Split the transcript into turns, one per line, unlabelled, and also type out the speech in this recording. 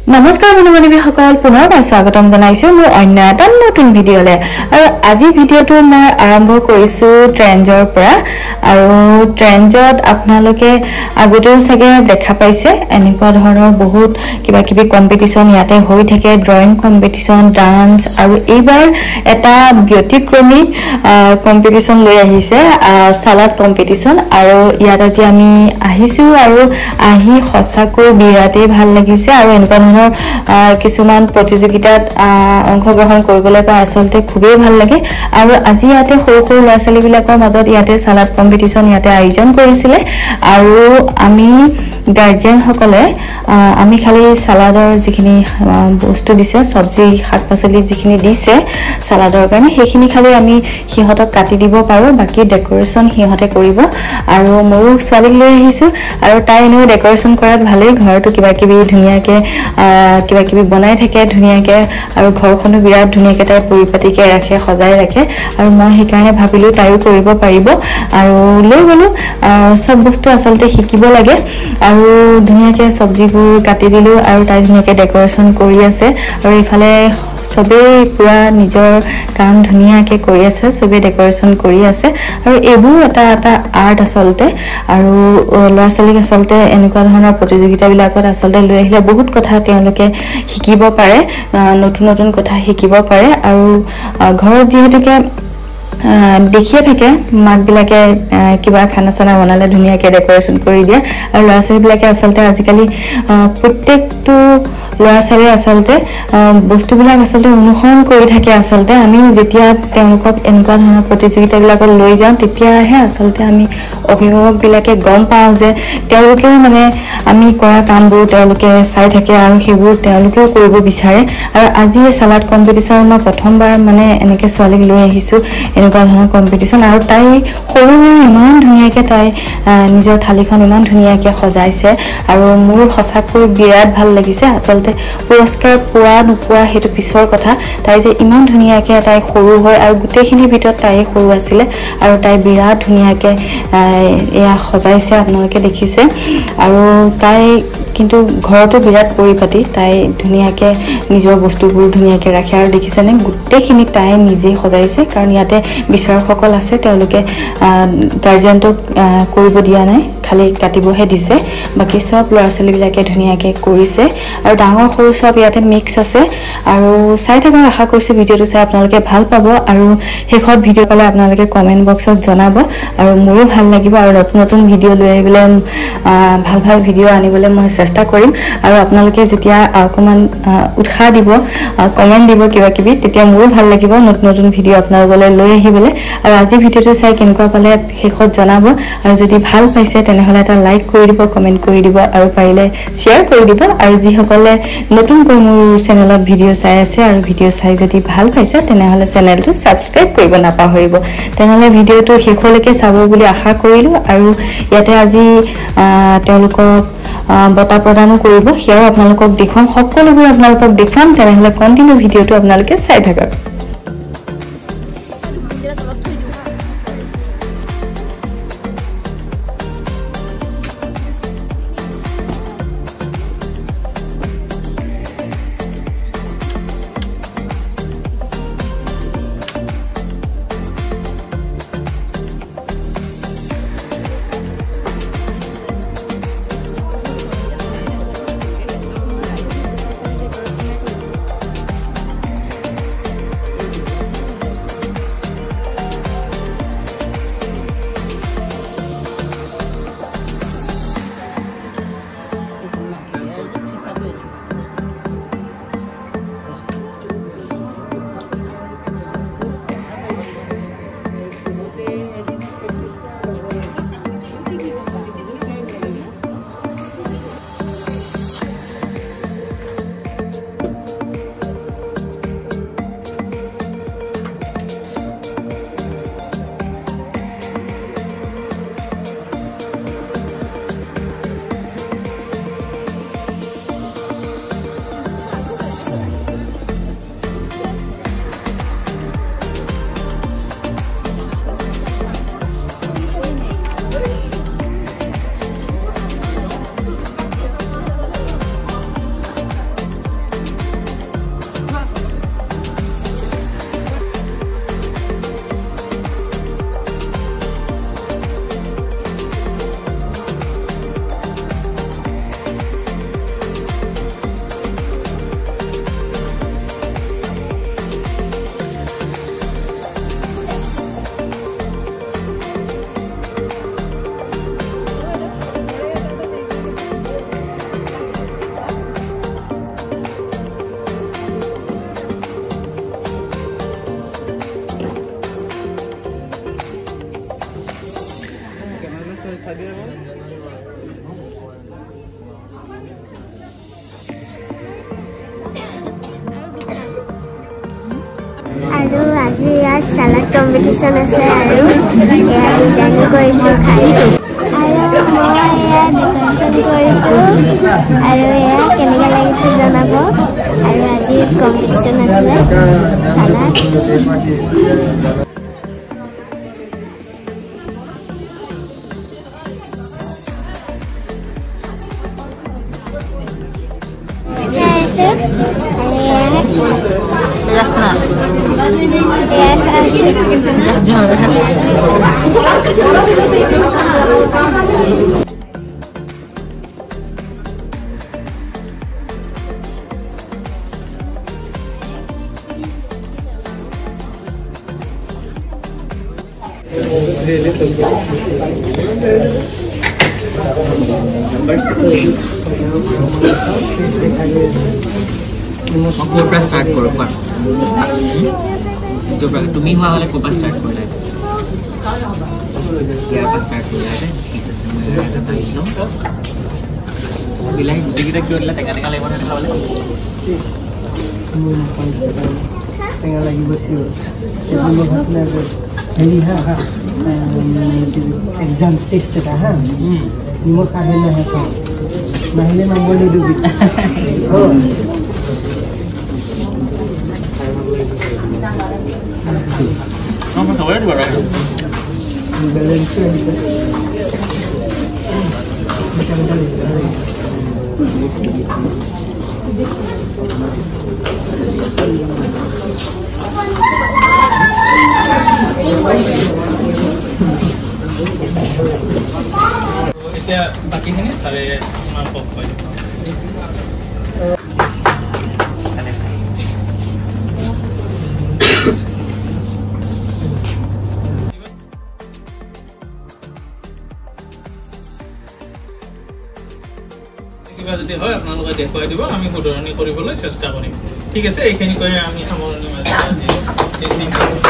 নমস্কাৰ বন্ধু-বান্ধৱীসকল পুনৰবাৰ স্বাগতম জনাইছো মোৰ অন্য এটা নতুন ভিডিঅ'লে আৰু আজি ভিডিঅ'টো মই আৰম্ভ কৰিছো ট্ৰেঞ্জৰ পৰা আৰু ট্ৰেঞ্জত আপোনালোকে আগতেও চাগে দেখা পাইছে এনেকুৱা ধৰণৰ বহুত কিবা কিবি কম্পিটিশন ইয়াতে হৈ থাকে ড্ৰয়িং কম্পিটিশন ডান্স আৰু এইবাৰ এটা ব্যতিক্ৰমী কম্পিটিশন লৈ আহিছে সালাড কম্পিটিশন আৰু ইয়াত আজি আমি আহিছো আৰু আহি সঁচাকৈ বিৰাটেই ভাল লাগিছে আৰু এনেকুৱা কিছুমান প্ৰতিযোগিতাত অংশগ্ৰহণ কৰিবলৈ পাই আসলতে খুবেই ভাল লাগে আৰু আজি ইয়াতে সৰু সৰু ল'ৰা-ছোৱালী বিলাকৰ মাজত ইয়াতে সালাড কম্পিটিশন ইয়াতে আয়োজন কৰিছিলে আৰু আমি গাৰ্জিয়ান সকলে আমি খালি সালাডৰ যিখিনি বস্তু দিছে সবজি শাক-পাচলি যিখিনি দিছে সালাডৰ কাৰণে সেইখিনি খালি আমি হিহতক কাটি দিব পাৰো বাকি ডেকোৰেশন হিহতে কৰিব আৰু মোৰো ছোৱালীক লৈ আহিছো আৰু তাই এনে ডেকোৰেশন কৰাত ভালেই ঘৰটো কিবা কিবি ধুনিয়াকে কিবা কিবি বনাই থাকে ধুনিয়াকে আৰু ঘৰখনো বিৰাট ধুনিয়াকে তাই পৰিপাটিকে ৰাখে সজাই ৰাখে আৰু মই সেই কাৰণে ভাবিলো তাইও কৰিব পাৰিব আৰু লৈ গলো সব বস্তু আসলতে শিকিব লাগে আৰু ধুনিয়াকে সবজিবোৰ কাটি দিলো আৰু তাই ধুনিয়াকে ডেকোৰেশন কৰি আছে আৰু ইফালে সবে পুৰা নিজৰ কাম ধুনিয়াকে কৰি আছে সবে ডেকোৰেশন কৰি আছে আৰু এইবোৰ এটা আৰ্ট আসলতে আৰু ল'ৰা-ছোৱালীক আসলতে এনেকুৱা ধৰণৰ প্ৰতিযোগিতা বিলাকত আসলতে লৈ আহিলে বহুত কথা তেওঁলোকে শিকিব পাৰে নতুন নতুন কথা শিকিব পাৰে আৰু ঘৰত যেহেতুকে দেখিয়ে থাকে মাক বিলাকে কিবা খানা চানা বনালে ধুনিয়াকে ডেকোৰেশন কৰি দিয়ে আৰু ল'ৰা-ছোৱালী বিলাকে আসলতে আজিকালি প্ৰত্যেকটো ল'ৰা-ছোৱালী আসলতে বস্তুবিলাক আসলতে অনুসৰণ কৰি থাকে আসলতে আমি যেতিয়া তেওঁলোকক এনেকুৱা ধৰণৰ প্ৰতিযোগিতা বিলাকত লৈ যাওঁ তেতিয়াহে আসলতে আমি অভিভাৱক বিলাকে গম পাওঁ যে তেওঁলোকেও মানে আমি কৰা কামবোৰ তেওঁলোকে চাই থাকে আৰু সেইবোৰ তেওঁলোকেও কৰিব বিচাৰে আৰু আজি সালাড কম্পিটিশন মই প্ৰথমবাৰ মানে এনেকে ছোৱালীক লৈ আহিছো এনেকুৱা ধৰণৰ কম্পিটিশন আৰু তাই সৰু ইমান ধুনিয়াকে তাই নিজৰ থালিখন ইমান ধুনিয়াকে সজাইছে আৰু মোৰ সঁচাকৈ বিৰাট ভাল লাগিছে আসলতে পুৰস্কাৰ পোৱা নোপোৱা হেতু পিছৰ কথা তাই যে ইমান ধুনিয়াকে তাই সৰু হয় আৰু গুটেখিনি ভিতৰত তাই সৰু আছিল আৰু তাই বিৰাট ধুনিয়াকে এয়া সজাইছে আপোনালোকে দেখিছে আৰু তাই কিন্তু ঘৰটো বিৰাট পৰিপাটি তাই ধুনিয়াকে নিজৰ বস্তুবোৰ ধুনিয়াকে ৰাখে আৰু দেখিছেনে গুটেখিনি তাই নিজে সজাইছে কাৰণ ইয়াতে বিচাৰকসকল আছে তেওঁলোকে গাৰ্জিয়ানক কৰিব দিয়া নাই খালি কাটিবহে দিছে বাকি সব ল'ৰা-ছোৱালী বিলাকে ধুনিয়াকে কৰিছে আৰু ডাঙৰ সৰু সব ইয়াতে মিক্স আছে আৰু চাই থাকক আশা কৰিছো ভিডিঅটো চাই আপোনালোকে ভাল পাব আৰু শেষত ভিডিঅ পালে আপোনালোকে কমেন্ট বক্সত জনাব আৰু মোৰো ভাল লাগিব আৰু নতুন নতুন ভিডিঅ লৈ আহিবলৈ ভাল ভাল ভিডিঅ আনিবলৈ মই চেষ্টা কৰিম আৰু আপোনালোকে যেতিয়া অকমান উৎসাহ দিব কমেন্ট দিব কিবা কিবি তেতিয়া মোৰো ভাল লাগিব নতুন নতুন ভিডিঅ আপোনালোকলৈ লৈ আহিবলৈ আৰু আজি ভিডিঅটো চাই কেনেকুৱা পালে শেষত জনাব আৰু যদি ভাল পাইছে তেনেহলে এটা লাইক কৰি দিব কমেন্ট কৰি দিব আৰু পাৰিলে শেয়াৰ কৰি দিব আৰু যিসকলে নতুনকৈ মোৰ চেনেলত ভিডিঅ চাই আছে আৰু ভিডিঅ চাই যদি ভাল পাইছে তেনেহলে চেনেলটো সাবস্ক্ৰাইব কৰিব নাপাহৰিব তেনেহলে ভিডিঅটো শেষলৈকে চাব বুলি আশা কৰিলো আৰু ইয়াতে আজি তেওঁলোকক বটা প্ৰদানো কৰিব হিয়াও আপোনালোকক দেখুৱাম সকলোবোৰ আপোনালোকক দেখুৱাম তেনেহলে কন্টিনিউ ভিডিঅটো আপোনালোকে চাই থাকক
সালাড কম্পিটিশন আছে আৰু এয়া ডিজাইন কৰিছো খাই আৰু মই এয়া ডেকৰেশ্যন কৰিছো আৰু এয়া কেনেকৈ লাগিছে জনাব আৰু আজি কম্পিটিশন আছে salad
Number 16. Kopra start koro par. Jo pra tumi hua wale kopra start korla hai. Kya pa start korla hai? Thik ase moi eta pai lo. Bilai digita kyodla tenga tenga lego na khawale. Tenga lagi basio. Sebelum bhatna ko. Heli ha ha. Exam test ta ha. Nimo kahena ha sa. Nahile number le dubi. Oh. Kamu tahu ya dua orang? Balance itu. Kita pakai ini saya mampu pakai. কিবা যদি হয় আপোনালোকে দেখুৱাই দিব আমি শুধৰণি কৰিবলৈ চেষ্টা কৰিম ঠিক আছে এইখিনি কৰি আমি সামৰণি মাৰিম